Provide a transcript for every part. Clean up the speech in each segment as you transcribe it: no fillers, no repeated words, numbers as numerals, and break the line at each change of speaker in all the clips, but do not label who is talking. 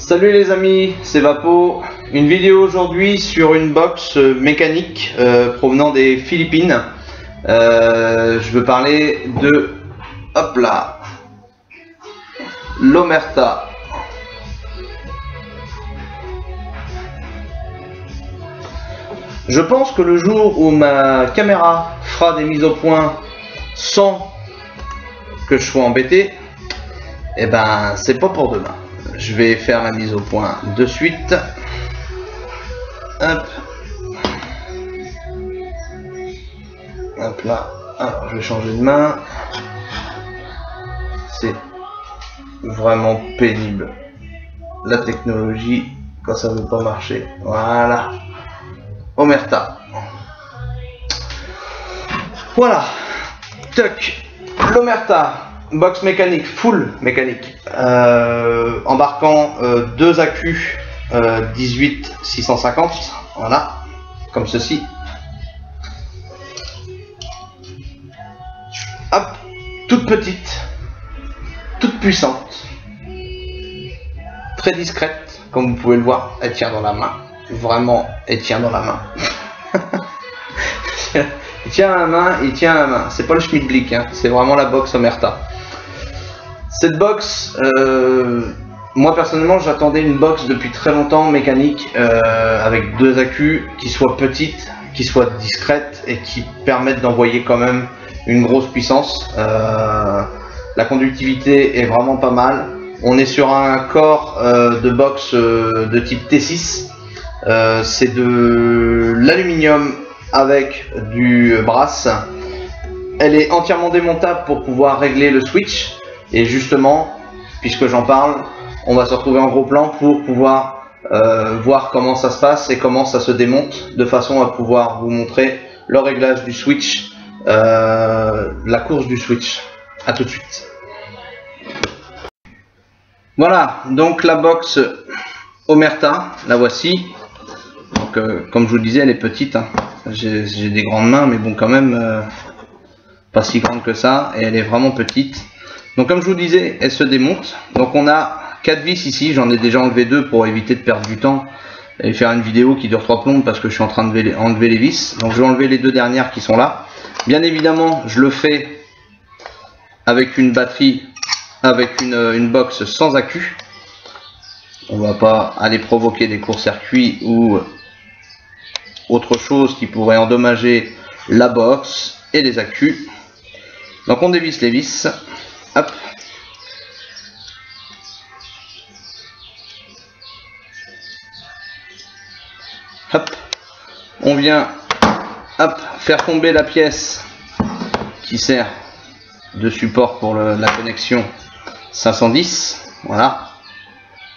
Salut les amis, c'est Vapo. Une vidéo aujourd'hui sur une box mécanique provenant des Philippines. Je veux parler de, hop là, l'Omerta. Je pense que le jour où ma caméra fera des mises au point sans que je sois embêté, eh ben c'est pas pour demain. Je vais faire la mise au point de suite. Hop. Hop là. Alors je vais changer de main. C'est vraiment pénible. La technologie quand ça veut pas marcher. Voilà. Omerta. Voilà. Toc. L'Omerta. Box mécanique, full mécanique, embarquant deux accus 18-650, voilà, comme ceci. Hop, toute petite, toute puissante, très discrète, comme vous pouvez le voir, elle tient dans la main, vraiment, elle tient dans la main. Il tient à la main, il tient à la main, c'est pas le Schmidt-Blick, hein, c'est vraiment la box Omerta. Cette box, moi personnellement j'attendais une box depuis très longtemps mécanique avec deux accus qui soient petites, qui soient discrètes et qui permettent d'envoyer quand même une grosse puissance. La conductivité est vraiment pas mal. On est sur un corps de box de type T6. C'est de l'aluminium avec du brass. Elle est entièrement démontable pour pouvoir régler le switch. Et justement, puisque j'en parle, on va se retrouver en gros plan pour pouvoir voir comment ça se passe et comment ça se démonte, de façon à pouvoir vous montrer le réglage du switch, la course du switch. A tout de suite. Voilà, donc la box Omerta, la voici. Donc, comme je vous le disais, elle est petite, hein. J'ai des grandes mains, mais bon, quand même, pas si grande que ça, et elle est vraiment petite. Donc comme je vous disais, elle se démonte. Donc on a 4 vis ici, j'en ai déjà enlevé 2 pour éviter de perdre du temps et faire une vidéo qui dure 3 plombes parce que je suis en train de enlever les vis. Donc je vais enlever les 2 dernières qui sont là. Bien évidemment, je le fais avec une batterie, avec une box sans accu. On va pas aller provoquer des courts-circuits ou autre chose qui pourrait endommager la box et les accus. Donc on dévisse les vis. Hop. Hop. On vient hop, faire tomber la pièce qui sert de support pour la connexion 510. Voilà.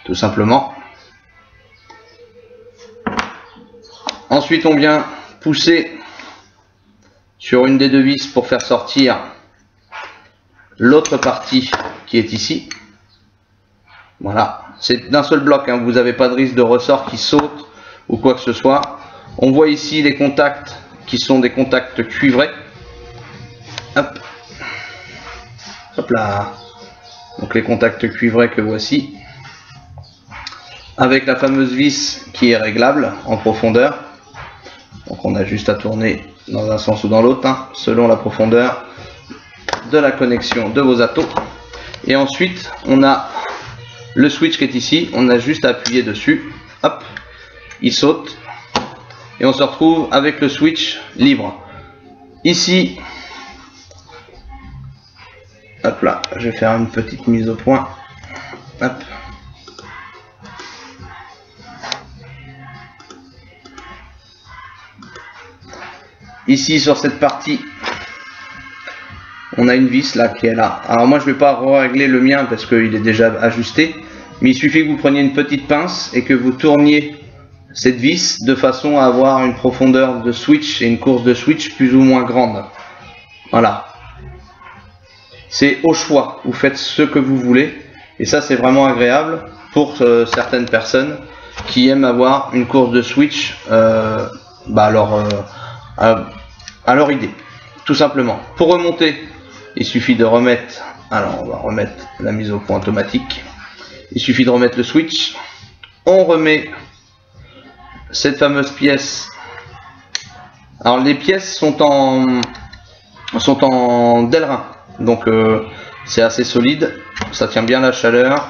Tout simplement. Ensuite, on vient pousser sur une des deux vis pour faire sortir l'autre partie qui est ici. Voilà, c'est d'un seul bloc, hein. Vous n'avez pas de risque de ressort qui saute ou quoi que ce soit. On voit ici les contacts qui sont des contacts cuivrés. Hop. Hop là. Donc les contacts cuivrés que voici. Avec la fameuse vis qui est réglable en profondeur. Donc on a juste à tourner dans un sens ou dans l'autre, hein, selon la profondeur de la connexion de vos atos. Et ensuite on a le switch qui est ici, on a juste à appuyer dessus, hop, il saute et on se retrouve avec le switch libre. Ici, hop là, je vais faire une petite mise au point, hop. Ici sur cette partie, on a une vis là qui est là. Alors moi je vais pas régler le mien parce qu'il est déjà ajusté, mais il suffit que vous preniez une petite pince et que vous tourniez cette vis de façon à avoir une profondeur de switch et une course de switch plus ou moins grande. Voilà. C'est au choix, vous faites ce que vous voulez et ça c'est vraiment agréable pour certaines personnes qui aiment avoir une course de switch à leur idée, tout simplement. Pour remonter, il suffit de remettre, alors on va remettre la mise au point automatique, il suffit de remettre le switch, On remet cette fameuse pièce. Alors les pièces sont en Delrin, donc c'est assez solide, ça tient bien la chaleur.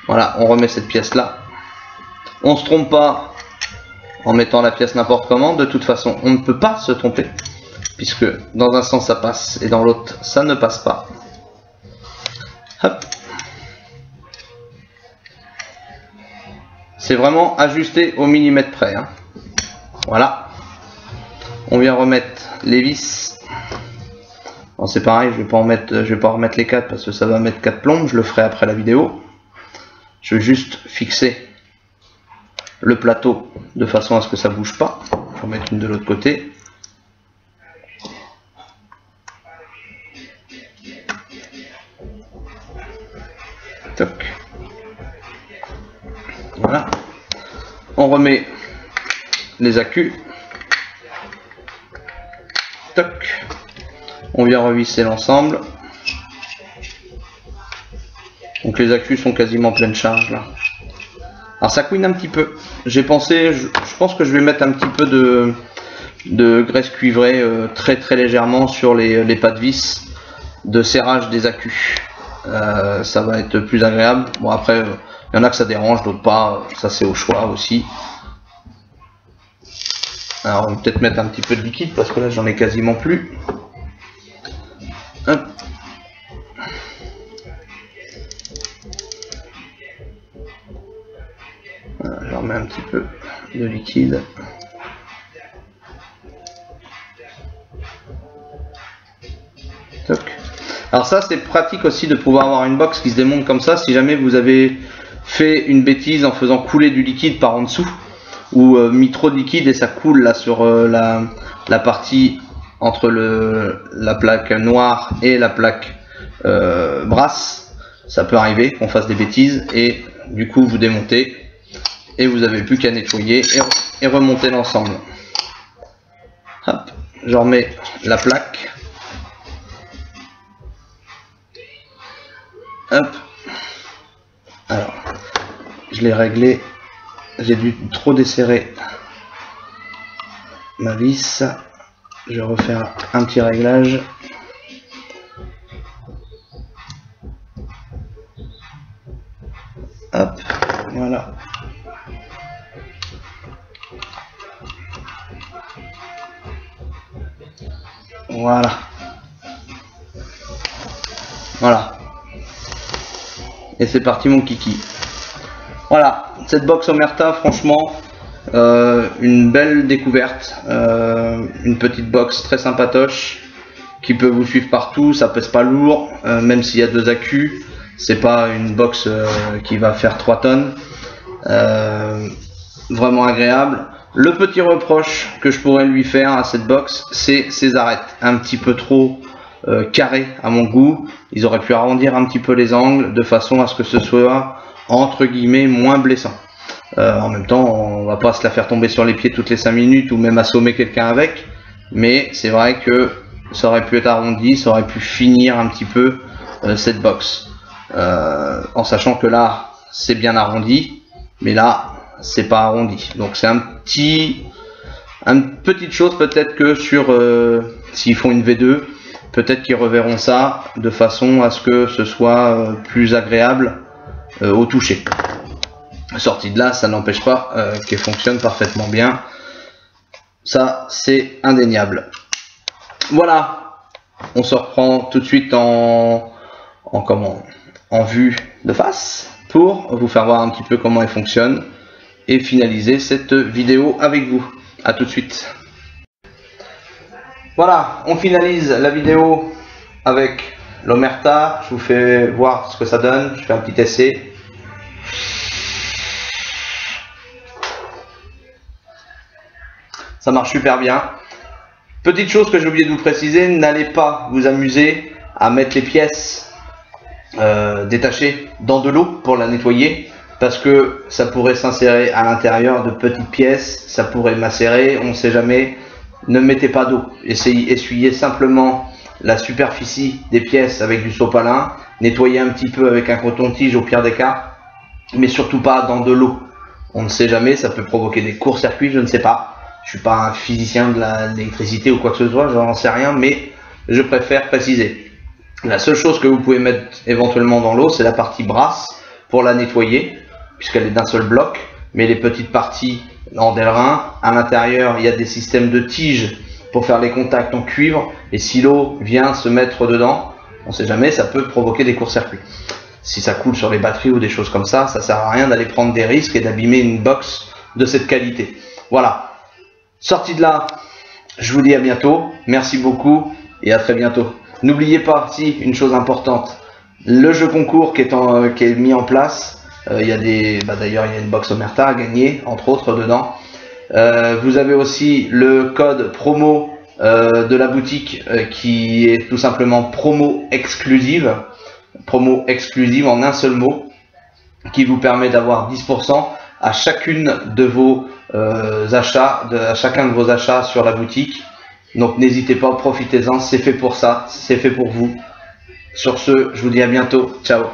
Voilà, on remet cette pièce là. On se trompe pas en mettant la pièce n'importe comment. De toute façon, on ne peut pas se tromper, puisque dans un sens ça passe et dans l'autre ça ne passe pas. Hop. C'est vraiment ajusté au millimètre près, hein. Voilà. On vient remettre les vis. Bon, c'est pareil, je vais pas remettre les 4 parce que ça va mettre 4 plombes. Je le ferai après la vidéo. Je vais juste fixer le plateau de façon à ce que ça bouge pas. Je vais en mettre une de l'autre côté. Toc. Voilà. On remet les accus. Toc. On vient revisser l'ensemble. Donc les accus sont quasiment pleine charge là. Alors ça couine un petit peu. J'ai pensé, je pense que je vais mettre un petit peu de graisse cuivrée très légèrement sur les pas de vis de serrage des accus. Ça va être plus agréable. Bon après, il y en a que ça dérange, d'autres pas. Ça c'est au choix aussi. Alors on va peut-être mettre un petit peu de liquide parce que là j'en ai quasiment plus. Hop. Voilà, je remets un petit peu de liquide. Toc. Alors ça c'est pratique aussi de pouvoir avoir une box qui se démonte comme ça si jamais vous avez fait une bêtise en faisant couler du liquide par en dessous ou mis trop de liquide et ça coule là sur la partie entre la plaque noire et la plaque brasse. Ça peut arriver qu'on fasse des bêtises et du coup vous démontez et vous n'avez plus qu'à nettoyer et remonter l'ensemble. Hop, je remets la plaque. Hop. Alors, je l'ai réglé. J'ai dû trop desserrer ma vis. Je vais refaire un petit réglage. Hop, voilà. Voilà. Voilà. Et c'est parti mon kiki. Voilà, cette box Omerta, franchement, une belle découverte. Une petite box très sympatoche qui peut vous suivre partout. Ça pèse pas lourd, même s'il y a 2 accus. C'est pas une box qui va faire 3 tonnes. Vraiment agréable. Le petit reproche que je pourrais lui faire à cette box, c'est ses arêtes. Un petit peu trop carrées à mon goût. Ils auraient pu arrondir un petit peu les angles de façon à ce que ce soit entre guillemets moins blessant. En même temps, on va pas se la faire tomber sur les pieds toutes les 5 minutes ou même assommer quelqu'un avec. Mais c'est vrai que ça aurait pu être arrondi, ça aurait pu finir un petit peu cette box. En sachant que là, c'est bien arrondi, mais là, c'est pas arrondi. Donc c'est une petite chose peut-être que sur s'ils font une V2, peut-être qu'ils reverront ça de façon à ce que ce soit plus agréable au toucher. Sortie de là, ça n'empêche pas qu'elle fonctionne parfaitement bien. Ça, c'est indéniable. Voilà, on se reprend tout de suite en vue de face pour vous faire voir un petit peu comment elle fonctionne et finaliser cette vidéo avec vous. À tout de suite. Voilà, on finalise la vidéo avec l'Omerta. Je vous fais voir ce que ça donne. Je fais un petit essai. Ça marche super bien. Petite chose que j'ai oublié de vous préciser, n'allez pas vous amuser à mettre les pièces détachées dans de l'eau pour la nettoyer, parce que ça pourrait s'insérer à l'intérieur de petites pièces, ça pourrait macérer, on ne sait jamais. Ne mettez pas d'eau, essuyez simplement la superficie des pièces avec du sopalin, nettoyez un petit peu avec un coton-tige au pire des cas, mais surtout pas dans de l'eau. On ne sait jamais, ça peut provoquer des courts-circuits, je ne sais pas. Je suis pas un physicien de l'électricité ou quoi que ce soit, je n'en sais rien, mais je préfère préciser. La seule chose que vous pouvez mettre éventuellement dans l'eau, c'est la partie brasse pour la nettoyer, puisqu'elle est d'un seul bloc, mais les petites parties en Delrin, à l'intérieur, il y a des systèmes de tiges pour faire les contacts en cuivre, et si l'eau vient se mettre dedans, on ne sait jamais, ça peut provoquer des courts-circuits. Si ça coule sur les batteries ou des choses comme ça, ça sert à rien d'aller prendre des risques et d'abîmer une box de cette qualité. Voilà. Sorti de là, je vous dis à bientôt. Merci beaucoup et à très bientôt. N'oubliez pas, si, une chose importante, le jeu concours qui est mis en place, il y a d'ailleurs il y a une box Omerta à gagner, entre autres dedans. Vous avez aussi le code promo de la boutique qui est tout simplement promo exclusive en un seul mot, qui vous permet d'avoir 10% à chacune de vos achats, à chacun de vos achats sur la boutique. Donc n'hésitez pas, profitez-en, c'est fait pour ça, c'est fait pour vous. Sur ce, je vous dis à bientôt, ciao.